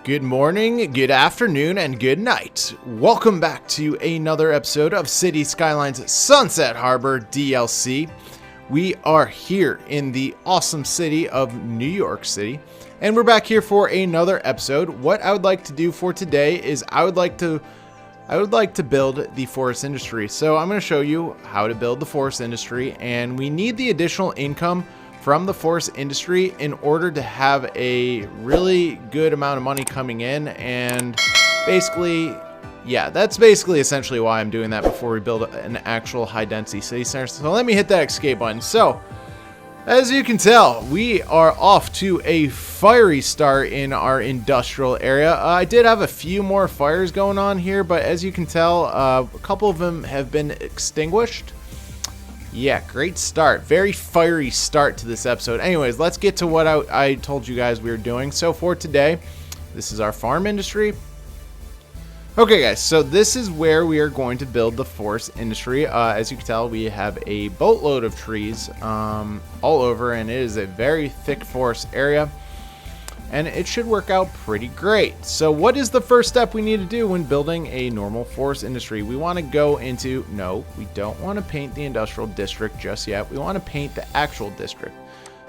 Good morning, good afternoon, and good night. Welcome back to another episode of City Skylines Sunset Harbor DLC. We are here in the awesome city of New York City, and we're back here for another episode. What I would like to do for today is I would like to build the forest industry. So I'm going to show you how to build the forest industry, and we need the additional income from the forest industry in order to have a really good amount of money coming in. And basically, yeah, that's basically essentially why I'm doing that before we build an actual high density city center. So let me hit that escape button. So as you can tell, we are off to a fiery start in our industrial area. I did have a few more fires going on here, but as you can tell, a couple of them have been extinguished. Yeah, great start. Very fiery start to this episode. Anyways, let's get to what I told you guys we were doing. So for today, this is our farm industry. Okay, guys, so this is where we are going to build the forest industry. As you can tell, we have a boatload of trees all over, and it is a very thick forest area. And it should work out pretty great. So what is the first step we need to do when building a normal forest industry? We want to go into, no, we don't want to paint the industrial district just yet. We want to paint the actual district.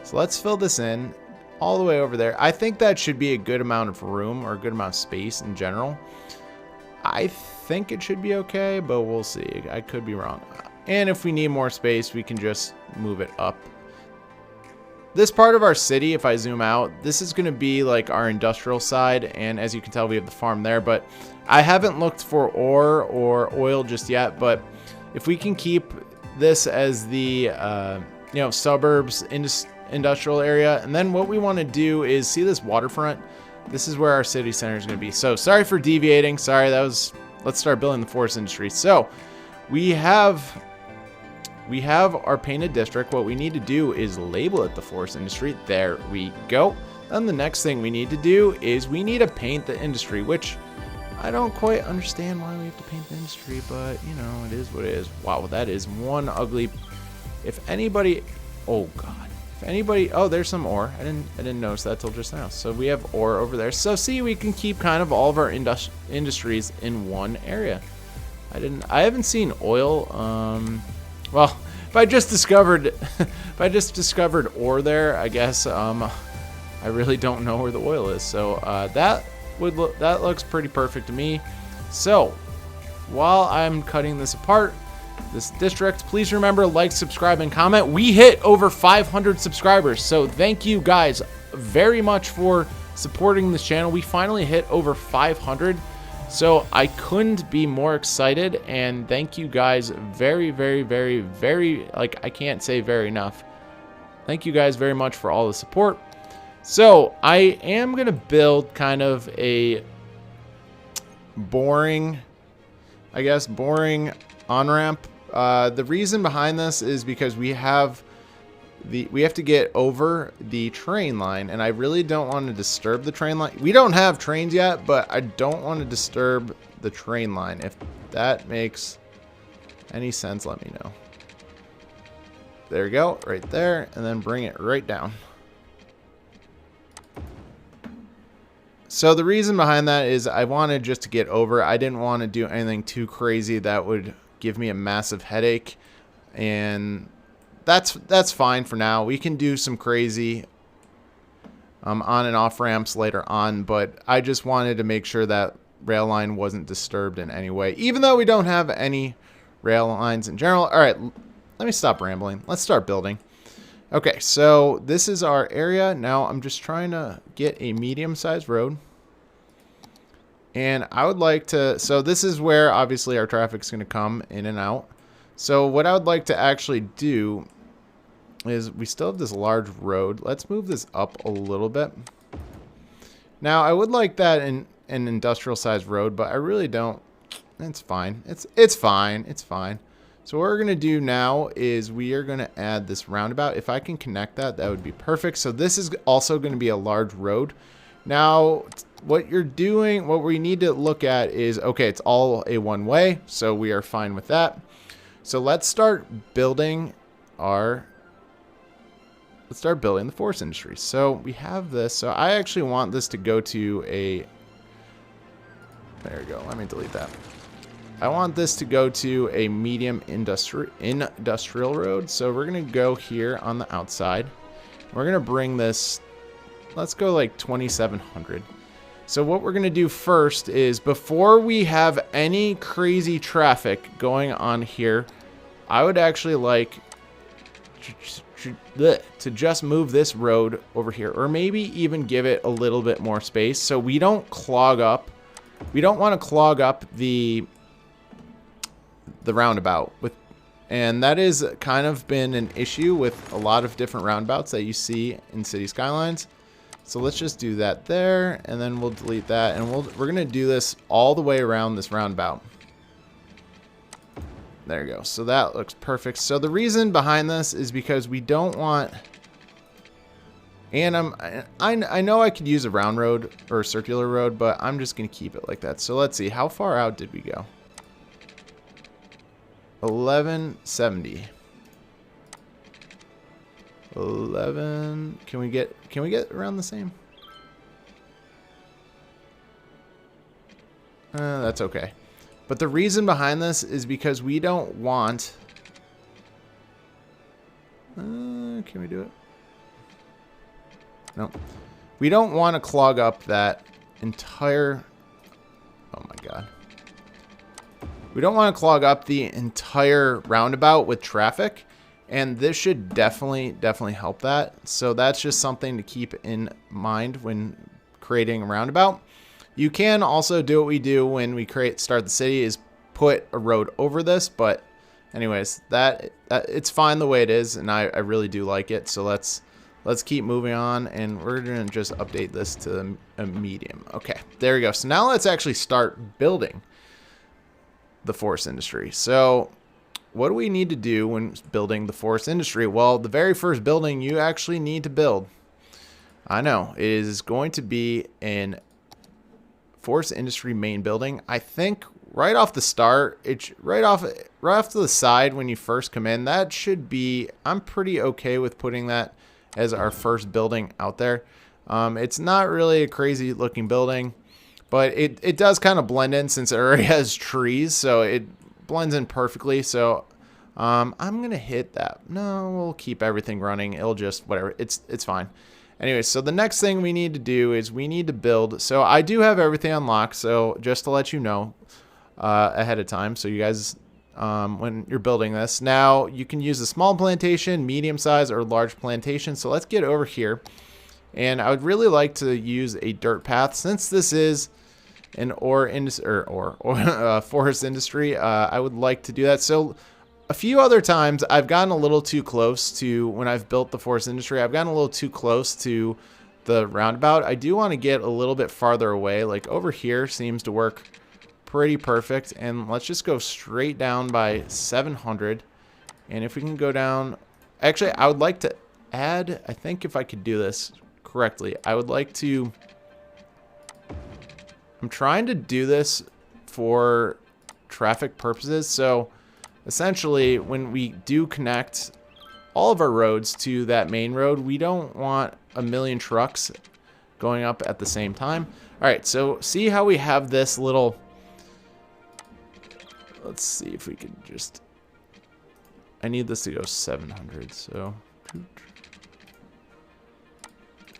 So let's fill this in all the way over there. I think that should be a good amount of room or a good amount of space in general. I think it should be okay, but we'll see. I could be wrong. And if we need more space, we can just move it up. This part of our city, if I zoom out, this is going to be like our industrial side, and as you can tell, we have the farm there, but I haven't looked for ore or oil just yet. But if we can keep this as the suburbs industrial area, and then what we want to do is see this waterfront. This is where our city center is going to be. So sorry for deviating. Sorry, let's start building the forest industry. So we have our painted district. What we need to do is label it the forest industry. There we go. Then the next thing we need to do is we need to paint the industry, which I don't quite understand why we have to paint the industry, but you know, it is what it is. Wow, that is one ugly. If anybody, oh god, if anybody, oh, there's some ore. I didn't notice that till just now. So we have ore over there. So see, we can keep kind of all of our industries in one area. I haven't seen oil. Well, if I just discovered ore there, I guess I really don't know where the oil is. So that looks pretty perfect to me. So while I'm cutting this apart, this district, please remember, like, subscribe, and comment. We hit over 500 subscribers, so thank you guys very much for supporting this channel. We finally hit over 500. So I couldn't be more excited, and thank you guys very, very, very, very, like, I can't say very enough. Thank you guys very much for all the support. So I am going to build kind of a boring on-ramp. The reason behind this is because we have to get over the train line, and I really don't want to disturb the train line. We don't have trains yet, but I don't want to disturb the train line. If that makes any sense, let me know. There we go, right there, and then bring it right down. So the reason behind that is I wanted just to get over. I didn't want to do anything too crazy that would give me a massive headache, and that's fine for now. We can do some crazy on and off ramps later on, but I just wanted to make sure that rail line wasn't disturbed in any way, even though we don't have any rail lines in general. All right, let me stop rambling. Let's start building. Okay, so this is our area. Now I'm just trying to get a medium-sized road. And I would like to, so this is where obviously our traffic's going to come in and out. So what I would like to actually do is we still have this large road. Let's move this up a little bit. Now I would like that in an industrial sized road, but I really don't. It's fine. It's fine. It's fine. So what we're going to do now is we are going to add this roundabout. If I can connect that, that would be perfect. So this is also going to be a large road. Now what we need to look at is, okay, it's all a one way, so we are fine with that. So let's start building the forest industry. So we have this. So I actually want this to go to a There we go. Let me delete that. I want this to go to a medium industrial road. So we're going to go here on the outside. We're going to bring this, let's go like 2,700. So what we're going to do first is, before we have any crazy traffic going on here, I would actually like to just move this road over here, or maybe even give it a little bit more space so we don't clog up. We don't want to clog up the roundabout with, and that is kind of been an issue with a lot of different roundabouts that you see in City Skylines. So let's just do that there, and then we'll delete that, and we're gonna do this all the way around this roundabout. There you go. So that looks perfect. So the reason behind this is because we don't want, and I know I could use a round road or a circular road, but I'm just gonna keep it like that. So let's see, how far out did we go? 1170. 11. Can we get around the same? That's okay. But the reason behind this is because we don't want, can we do it? No. We don't want to clog up that entire, oh my god. We don't want to clog up the entire roundabout with traffic, and this should definitely help that. So that's just something to keep in mind when creating a roundabout. You can also do what we do when we start the city, is put a road over this, but anyways, that it's fine the way it is, and I really do like it. So let's keep moving on, and we're gonna just update this to a medium. Okay, there we go. So now let's actually start building the forest industry. So what do we need to do when building the forest industry? Well, the very first building you actually need to build, I know, is going to be an forest industry main building. I think right off the start, it's right off to the side when you first come in, that should be, I'm pretty okay with putting that as our first building out there. It's not really a crazy looking building, but it does kind of blend in since it already has trees, so it blends in perfectly. So I'm gonna hit that. No, we'll keep everything running. It'll just whatever. It's fine. Anyway, so the next thing we need to do is we need to build. So I do have everything unlocked. So just to let you know ahead of time, so you guys, when you're building this, now you can use a small plantation, medium size, or large plantation. So let's get over here, and I would really like to use a dirt path since this is an forest industry. I would like to do that. So a few other times I've gotten a little too close to, when I've built the forest industry, I've gotten a little too close to the roundabout. I do want to get a little bit farther away. Like over here seems to work pretty perfect. And let's just go straight down by 700. And if we can go down, actually, I would like to add, I think if I could do this correctly, I would like to, I'm trying to do this for traffic purposes. So essentially, when we do connect all of our roads to that main road, we don't want a million trucks going up at the same time. All right, so see how we have this little, let's see if we can just, I need this to go 700, so.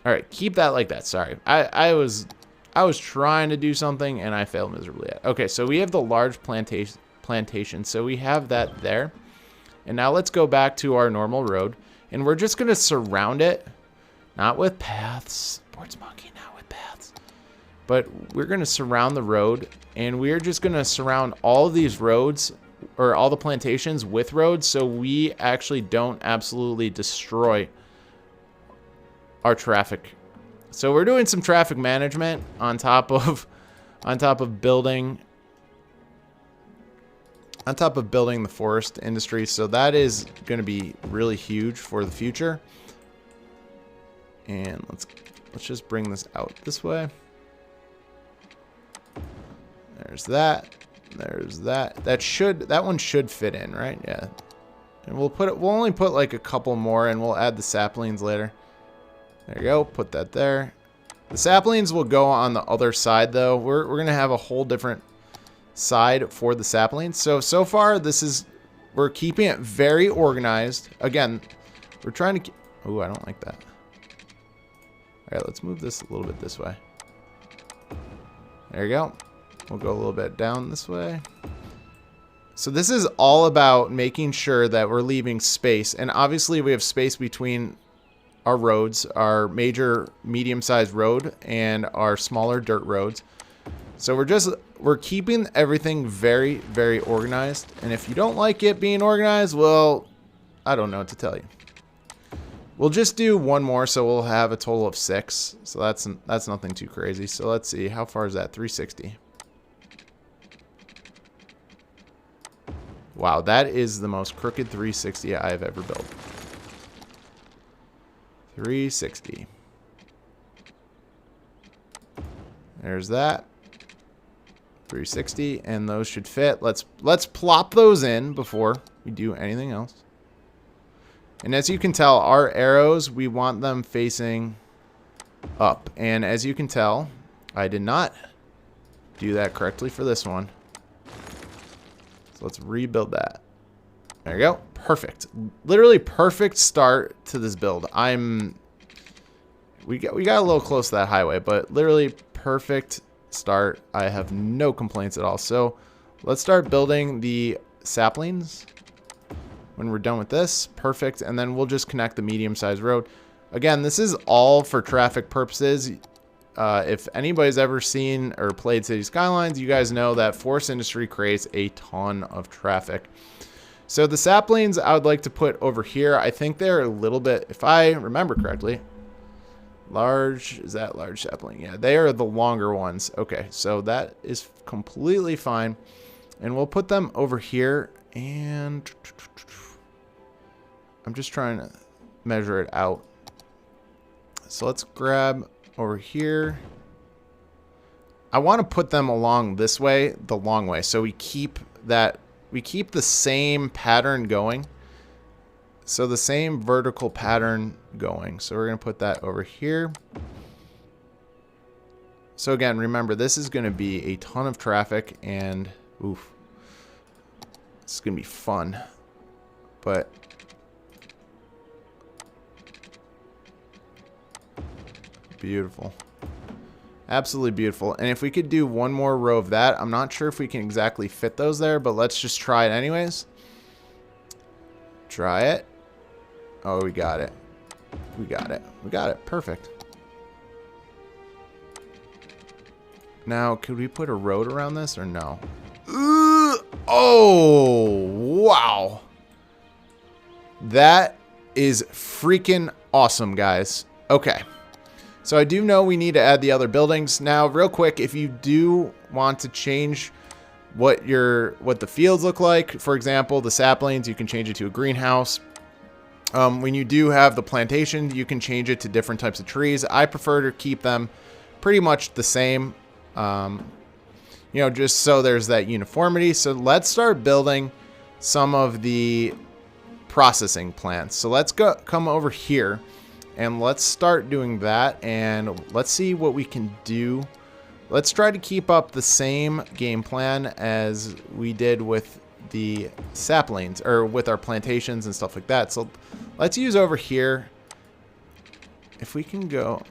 All right, keep that like that. Sorry, I was trying to do something and I failed miserably at. Okay, so we have the large plantation, so we have that there. And now let's go back to our normal road, and we're just gonna surround it, not with paths, sports monkey, not with paths, but we're gonna surround the road, and we're just gonna surround all of these roads, or all the plantations with roads, so we actually don't absolutely destroy our traffic. So we're doing some traffic management on top of building the forest industry. So that is going to be really huge for the future. And let's just bring this out this way. There's that. There's that. That one should fit in, right? Yeah. And we'll only put like a couple more, and we'll add the saplings later. There you go. Put that there. The saplings will go on the other side, though. We're going to have a whole different side for the saplings. So far, we're keeping it very organized. Again, we're trying to... Oh, I don't like that. All right, let's move this a little bit this way. There you go. We'll go a little bit down this way. So this is all about making sure that we're leaving space. And obviously, we have space between our roads, our major medium-sized road and our smaller dirt roads. So we're keeping everything very, very organized. And if you don't like it being organized, well, I don't know what to tell you. We'll just do one more, so we'll have a total of 6. So that's nothing too crazy. So let's see, how far is that? 360. Wow, that is the most crooked 360 I've ever built. 360. There's that. 360, and those should fit. Let's plop those in before we do anything else. And as you can tell, our arrows, we want them facing up. And as you can tell, I did not do that correctly for this one. So let's rebuild that. There you go. Perfect. Literally perfect start to this build. We got a little close to that highway, but literally perfect start. I have no complaints at all. So let's start building the saplings. When we're done with this, perfect. And then we'll just connect the medium-sized road. Again, this is all for traffic purposes. If anybody's ever seen or played City Skylines, you guys know that Forest Industry creates a ton of traffic. So the saplings I would like to put over here. I think they're a little bit, if I remember correctly, large. Is that large sapling? Yeah, they are the longer ones. Okay, so that is completely fine. And we'll put them over here. And I'm just trying to measure it out. So let's grab over here. I want to put them along this way, the long way. So we keep the same pattern going. So the same vertical pattern going. So we're going to put that over here. So again, remember, this is going to be a ton of traffic, and oof, it's going to be fun. But beautiful. Absolutely beautiful. And if we could do one more row of that, I'm not sure if we can exactly fit those there, but let's just try it anyways. Try it. Oh, we got it. We got it. We got it. Perfect. Now, could we put a road around this or no? Oh, wow. That is freaking awesome, guys. Okay. So I do know we need to add the other buildings. Now, real quick, if you do want to change what the fields look like, for example, the saplings, you can change it to a greenhouse. When you do have the plantation, you can change it to different types of trees. I prefer to keep them pretty much the same, you know, just so there's that uniformity. So let's start building some of the processing plants. So let's come over here. And let's start doing that, and let's see what we can do. Let's try to keep up the same game plan as we did with the saplings, or with our plantations and stuff like that. So let's use over here. If we can go...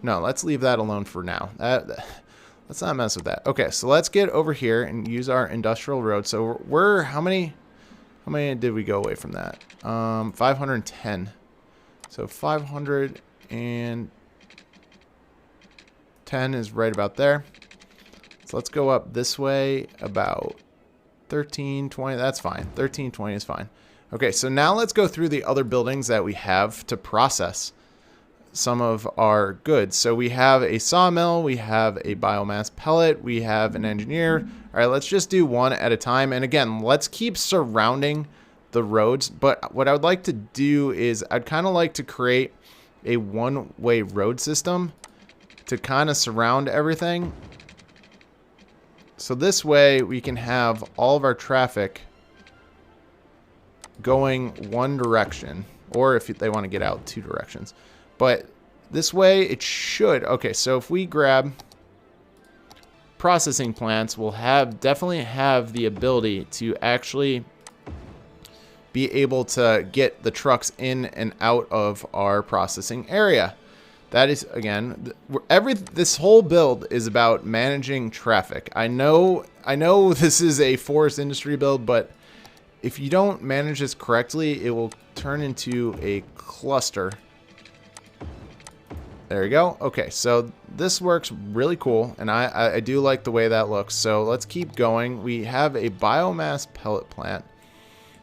No, let's leave that alone for now. Let's not mess with that. Okay, so let's get over here and use our industrial road. So we're... How many did we go away from that? 510. So 510 is right about there. So let's go up this way about 1320. That's fine. 1320 is fine. Okay, so now let's go through the other buildings that we have to process some of our goods. So we have a sawmill, we have a biomass pellet, we have an engineer. All right, let's just do one at a time. And again, let's keep surrounding the roads. But what I would like to do is I'd kind of like to create a one-way road system to kind of surround everything. So this way we can have all of our traffic going one direction, or if they want to get out, two directions. But This way it should, okay, so if we grab processing plants, we'll definitely have the ability to actually be able to get the trucks in and out of our processing area. That is, again, this whole build is about managing traffic. I know this is a forest industry build, but if you don't manage this correctly, it will turn into a cluster. There you go. Okay, so this works really cool, and I do like the way that looks. So let's keep going. We have a biomass pellet plant.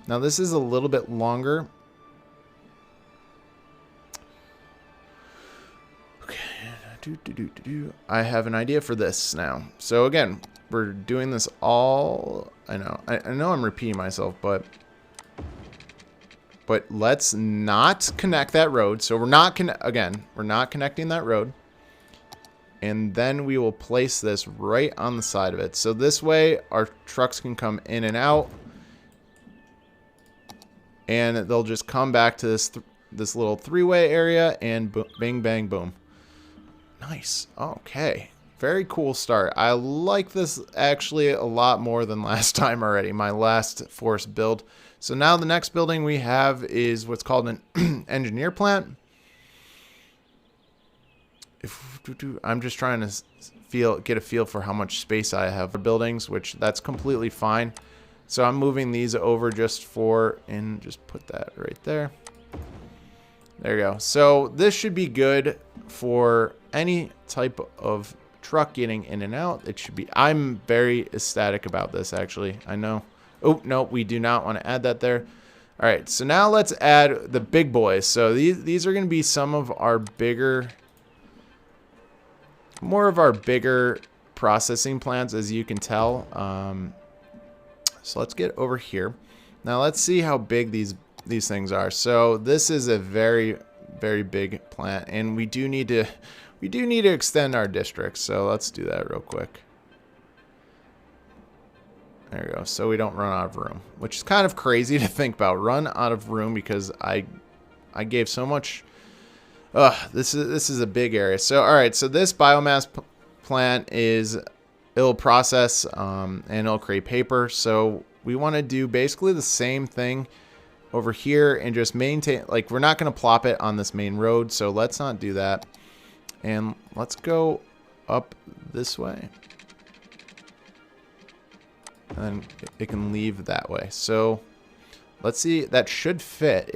Now this is a little bit longer. I have an idea for this now. So again, we're doing this all. I know I'm repeating myself, but let's not connect that road. So we're not connecting that road, and then we will place this right on the side of it. So this way, our trucks can come in and out, and they'll just come back to this little three-way area, and bing, bang, boom. Nice. Okay. Very cool start. I like this actually a lot more than last time already, my last forest build. So now the next building we have is what's called an engineer plant. I'm just trying to get a feel for how much space I have for buildings, which that's completely fine. So I'm moving these over just put that right there. There you go. So this should be good for any type of truck getting in and out. It should be. I'm very ecstatic about this, actually. I know. Oh, no, we do not want to add that there. All right, so now let's add the big boys. So these are going to be some of our more of our bigger processing plants, as you can tell. So let's get over here. Now let's see how big these things are. So this is a very, very big plant, and we do need to extend our district. So let's do that real quick. There we go. So we don't run out of room, which is kind of crazy to think about. Run out of room because I gave so much. This is a big area. So all right. So this biomass plant it'll process and it'll create paper. So we want to do basically the same thing over here and just maintain. Like, we're not going to plop it on this main road. So let's not do that. And let's go up this way. And then it can leave that way. So let's see. That should fit.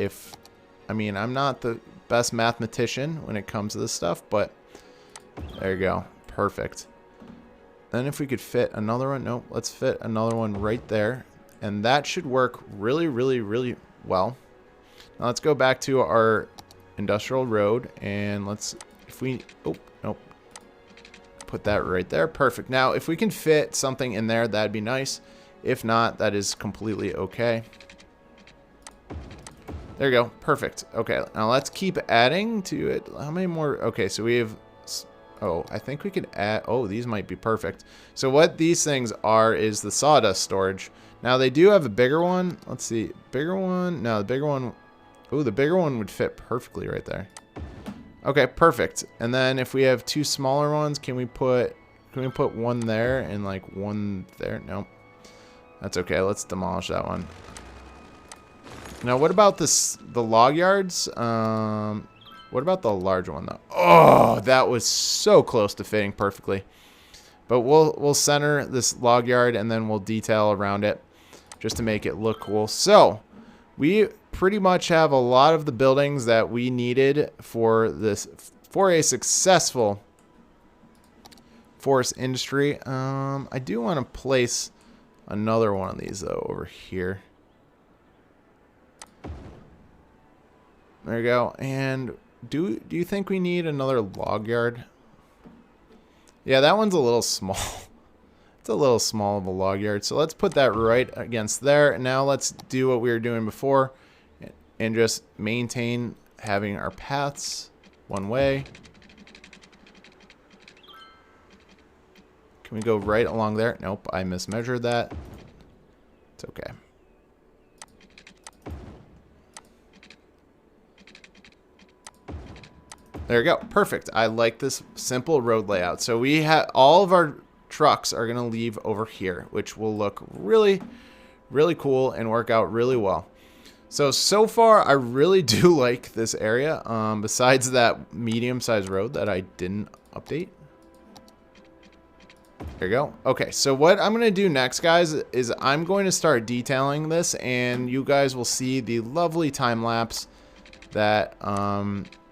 I'm not the best mathematician when it comes to this stuff, but there you go. Perfect. Then if we could fit another one. Nope. Let's fit another one right there. And that should work really, really, really well. Now let's go back to our industrial road, and oh, nope. Put that right there. Perfect. Now, if we can fit something in there, that'd be nice. If not, that is completely okay. There you go. Perfect. Okay, now let's keep adding to it. How many more? Okay, so we have... Oh, I think we could add... Oh, these might be perfect. So what these things are is the sawdust storage. Now, they do have a bigger one. Let's see. Bigger one? No, the bigger one... Oh, the bigger one would fit perfectly right there. Okay, perfect. And then if we have two smaller ones, can we put one there and like one there? Nope. That's okay. Let's demolish that one. Now, what about the log yards? What about the large one though? Oh, that was so close to fitting perfectly. But we'll center this log yard and then we'll detail around it just to make it look cool. So we pretty much have a lot of the buildings that we needed for a successful forest industry. I do want to place another one of these though over here. There you go. And do you think we need another log yard? Yeah, that one's a little small. It's a little small of a log yard. So let's put that right against there. Now let's do what we were doing before and just maintain having our paths one way. Can we go right along there? Nope, I mismeasured that. It's okay. There you go. Perfect. I like this simple road layout. So we have all of our trucks are going to leave over here, which will look really, really cool and work out really well. So far, I really do like this area, besides that medium-sized road that I didn't update. There you go. Okay, so what I'm going to do next, guys, is I'm going to start detailing this, and you guys will see the lovely time-lapse that,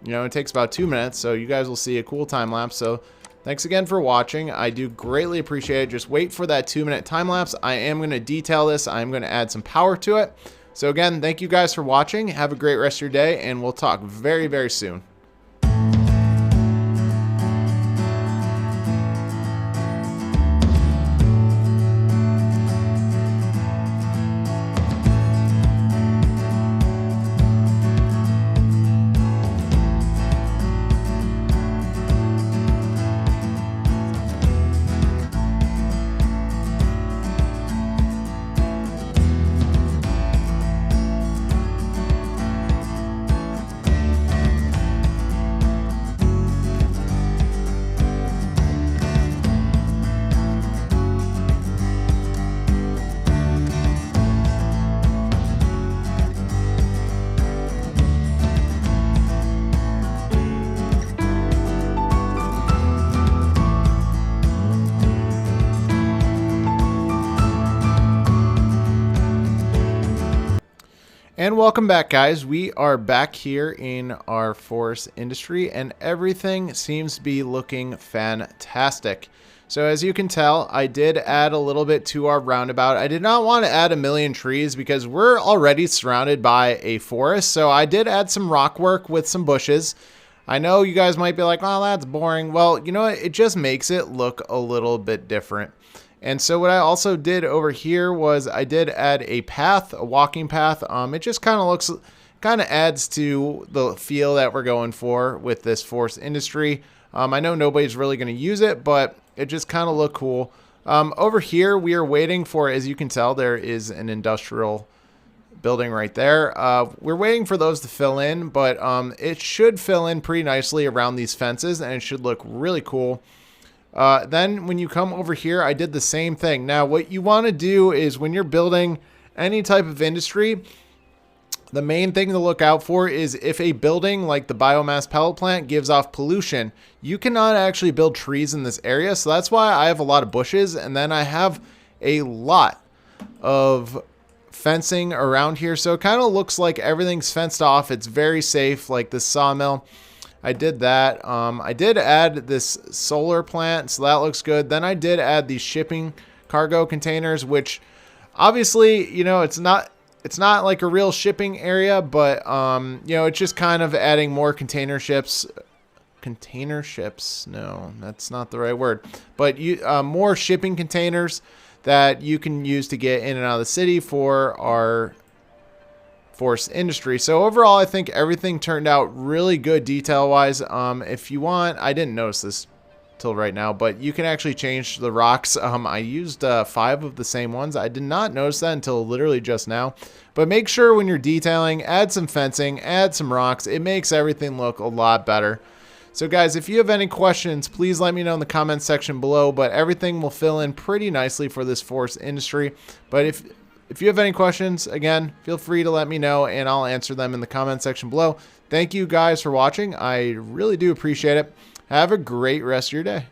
you know, it takes about 2 minutes, so you guys will see a cool time-lapse. So thanks again for watching. I do greatly appreciate it. Just wait for that 2-minute time-lapse. I am going to detail this. I'm going to add some power to it. So again, thank you guys for watching. Have a great rest of your day, and we'll talk very, very soon. And welcome back, guys. We are back here in our forest industry, and everything seems to be looking fantastic. So as you can tell, I did add a little bit to our roundabout. I did not want to add a million trees because we're already surrounded by a forest. So I did add some rock work with some bushes. I know you guys might be like, oh, that's boring. Well, you know what? It just makes it look a little bit different. And so what I also did over here was I did add a path, a walking path. It just kind of adds to the feel that we're going for with this forest industry. I know nobody's really going to use it, but it just kind of looked cool. Over here, we are waiting for, as you can tell, there is an industrial building right there. We're waiting for those to fill in, but it should fill in pretty nicely around these fences, and it should look really cool. Then when you come over here, I did the same thing. Now, what you want to do is when you're building any type of industry, the main thing to look out for is if a building like the biomass pellet plant gives off pollution, you cannot actually build trees in this area. So that's why I have a lot of bushes, and then I have a lot of fencing around here. So it kind of looks like everything's fenced off. It's very safe, like this sawmill. I did that. I did add this solar plant, so that looks good. Then I did add these shipping cargo containers, which obviously, you know, it's not like a real shipping area, but you know, it's just kind of adding more container ships. No, that's not the right word. But more shipping containers that you can use to get in and out of the city for our forest industry. So overall, I think everything turned out really good detail-wise. If you want, I didn't notice this till right now, but you can actually change the rocks. I used 5 of the same ones. I did not notice that until literally just now. But make sure when you're detailing, add some fencing, add some rocks. It makes everything look a lot better. So guys, if you have any questions, please let me know in the comments section below, but everything will fill in pretty nicely for this forest industry. But if you have any questions, again, feel free to let me know and I'll answer them in the comment section below. Thank you guys for watching. I really do appreciate it. Have a great rest of your day.